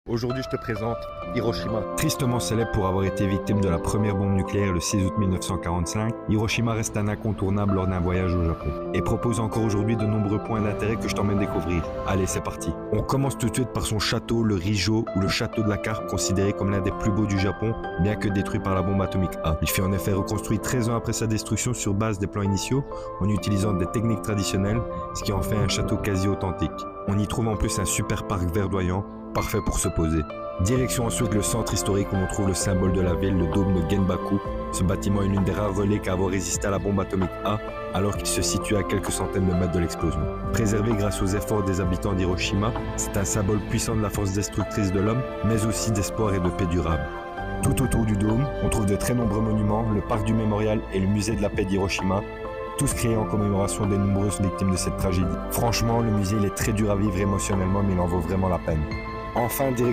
Aujourd'hui, je te présente Hiroshima. Tristement célèbre pour avoir été victime de la première bombe nucléaire le 6 août 1945, Hiroshima reste un incontournable lors d'un voyage au Japon et propose encore aujourd'hui de nombreux points d'intérêt que je t'emmène découvrir. Allez, c'est parti. On commence tout de suite par son château, le Rijo, ou le château de la Carpe, considéré comme l'un des plus beaux du Japon, bien que détruit par la bombe atomique A. Il fut en effet reconstruit 13 ans après sa destruction sur base des plans initiaux, en utilisant des techniques traditionnelles, ce qui en fait un château quasi authentique. On y trouve en plus un super parc verdoyant, parfait pour se poser. Direction ensuite le centre historique où on trouve le symbole de la ville, le dôme de Genbaku. Ce bâtiment est l'une des rares reliques à avoir résisté à la bombe atomique A, alors qu'il se situe à quelques centaines de mètres de l'explosion. Préservé grâce aux efforts des habitants d'Hiroshima, c'est un symbole puissant de la force destructrice de l'homme, mais aussi d'espoir et de paix durable. Tout autour du dôme, on trouve de très nombreux monuments, le parc du mémorial et le musée de la paix d'Hiroshima, tous créés en commémoration des nombreuses victimes de cette tragédie. Franchement, le musée il est très dur à vivre émotionnellement, mais il en vaut vraiment la peine. Enfin, direction